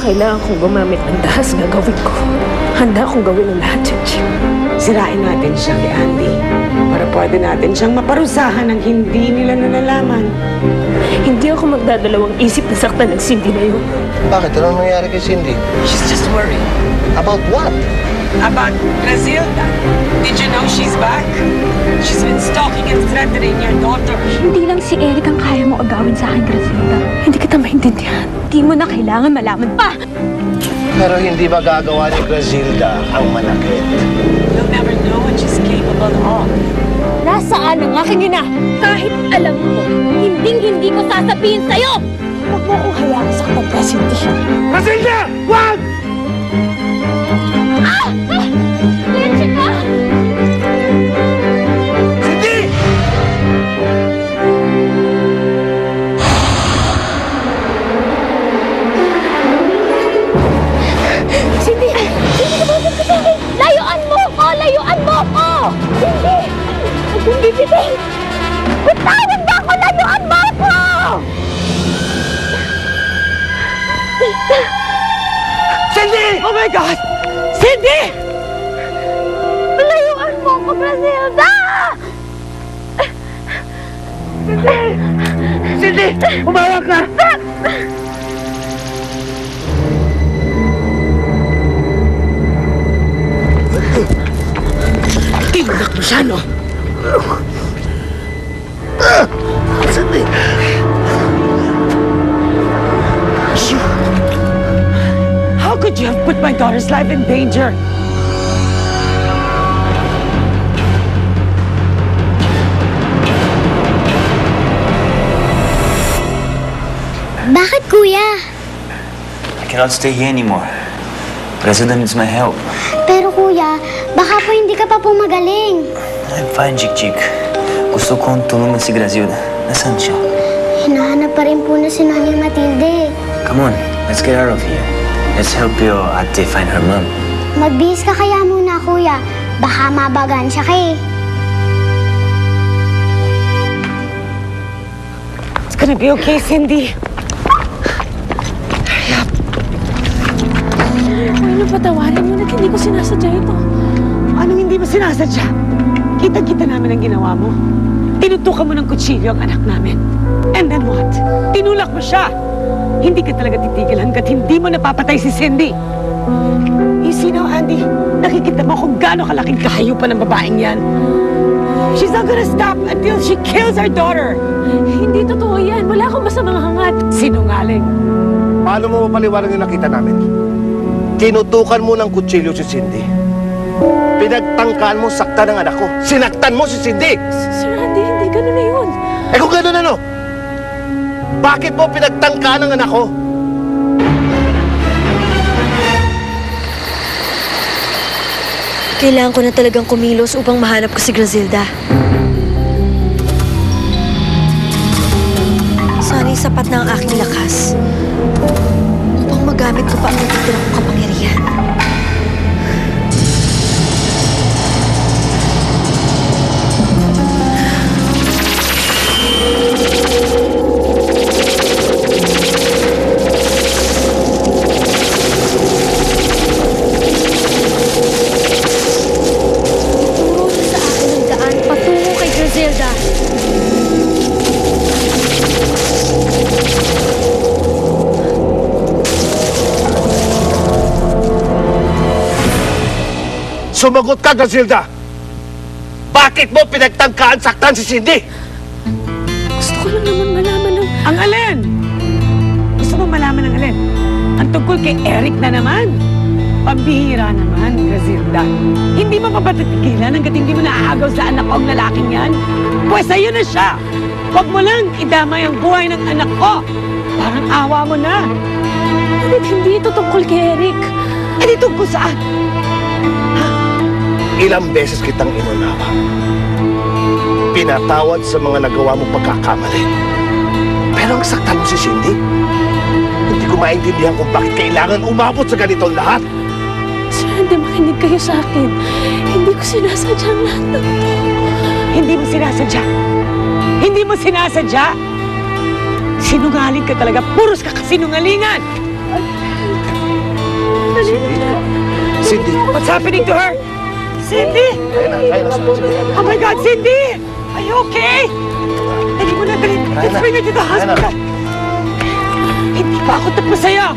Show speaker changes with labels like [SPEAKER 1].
[SPEAKER 1] kailangan kong gumamit ng dahas, gagawin ko. Handa akong gawin ang lahat, Chichi.
[SPEAKER 2] Sirain natin siya kay Andy para pwede natin siyang maparusahan ng hindi nila nalalaman.
[SPEAKER 1] Hindi ako magdadalawang isip na saktan ng Cindy na yun.
[SPEAKER 3] Bakit? Anong nangyari kay Cindy?
[SPEAKER 2] She's just worried.
[SPEAKER 3] About what?
[SPEAKER 2] About Grazilda. Did you know she's back? She's been stalking and threatening your daughter.
[SPEAKER 4] Hindi lang si Eric ang kaya mo agawin sa akin, Grazilda.
[SPEAKER 1] Hindi kita maintindihan.
[SPEAKER 4] Hindi mo na kailangan malaman pa!
[SPEAKER 3] Pero hindi ba gagawa ni Grazilda ang manakit?
[SPEAKER 2] You'll never know what she's capable of.
[SPEAKER 4] Nasaan ang aking ina? Kahit alam mo, hindi ko sasabihin sa'yo!
[SPEAKER 1] Huwag mo akong hayaan sa kapag Cindy.
[SPEAKER 3] Grazilda! Wag!
[SPEAKER 4] Leche ka!
[SPEAKER 3] Cindy!
[SPEAKER 4] Cindy! Cindy, tumawag ka sa akin! Layuan mo ko! Layuan mo ko! Cindy! Huwag kong bibitin! Bitawan mo ako! Layuan mo ko!
[SPEAKER 2] Cindy! Oh my God! Cindy!
[SPEAKER 4] Layuan mo ko, Grazilda!
[SPEAKER 3] Cindy! Umawa ka!
[SPEAKER 2] Tinulak mo siya, no?
[SPEAKER 3] Cindy!
[SPEAKER 2] How could you have put my daughter's life in danger?
[SPEAKER 5] Bakit, kuya?
[SPEAKER 6] I cannot stay here anymore. President needs my help.
[SPEAKER 5] Pero kuya, baka po hindi ka pa po magaling.
[SPEAKER 6] I'm fine, Chik-Chik. Gusto kong tulungan si Grazilda. Nasaan siya?
[SPEAKER 5] Hinahanap pa rin po na si Nanay Matilde.
[SPEAKER 6] Come on, let's get out of here. Let's help your ate find her mom.
[SPEAKER 5] Magbihis ka kaya muna, kuya. Baka mabagan siya kay.
[SPEAKER 2] It's gonna be okay, Cindy.
[SPEAKER 1] Ano, patawarin mo na hindi ko sinasadya ito.
[SPEAKER 2] Anong hindi mo sinasadya? Kita-kita namin ang ginawa mo. Tinutukan mo ng kutsilyo ang anak namin. And then what? Tinulak mo siya. Hindi ka talaga titigil hanggat hindi mo napapatay si Cindy. You see now, Andy, nakikita mo kung gaano kalaking kahayupan ng babaeng yan. She's not gonna stop until she kills our daughter.
[SPEAKER 1] Hindi totoo yan. Wala akong masamang hangat.
[SPEAKER 2] Sinungaling.
[SPEAKER 3] Paano mo mapaliwanag yung nakita namin? Tinutukan mo ng kutsilyo si Cindy. Pinagtangkaan mo saktan ng anak ko. Sinaktan mo si Cindy!
[SPEAKER 1] Sir Andy, hindi ganun na yun.
[SPEAKER 3] Eh kung gano'n ano? Bakit mo pinagtangkaan ng anak ko?
[SPEAKER 7] Kailangan ko na talagang kumilos upang mahanap ko si Grazilda. Sana'y sapat na ang aking lakas upang magamit ko pa ang natitira kong kapangyarihan. Ituro niyo sa akin ang daan patungo kay Grazilda.
[SPEAKER 3] Sumagot ka, Grazilda! Bakit mo pinagtangkaan saktan si Cindy?
[SPEAKER 1] Gusto ko lang naman malaman ng...
[SPEAKER 2] Ang alin? Gusto mo malaman ang alin? Ang tungkol kay Eric na naman. Pambihira naman, Grazilda. Hindi mo mapatitigilan hanggat hindi mo naaagaw sa anak ko ang lalaking yan? Pwes ayun na siya. Huwag mo lang idamay ang buhay ng anak ko. Parang awa mo na.
[SPEAKER 1] Ngunit hindi ito tungkol kay Eric.
[SPEAKER 2] Eh di tungkol saan?
[SPEAKER 3] Ilang beses kitang inunawa. Pinatawad sa mga nagawa mong pagkakamali. Pero ang saktan mo si Cindy, hindi ko maintindihan kung bakit kailangan umabot sa ganitong lahat.
[SPEAKER 1] Sir Andy, makinig kayo sa akin. Hindi ko sinasadya ang lahat ng to.
[SPEAKER 2] Hindi mo sinasadya. Hindi mo sinasadya. Sinungaling ka talaga. Puros ka kasinungalingan. Sandali.
[SPEAKER 3] Cindy.
[SPEAKER 2] What's happening to her? Cindy!
[SPEAKER 3] Kaya na, Cindy.
[SPEAKER 2] Oh my God, Cindy! Are you okay? Dali mo na, dali. Let's bring her to the hospital. Hindi pa ako tapos sa'yo.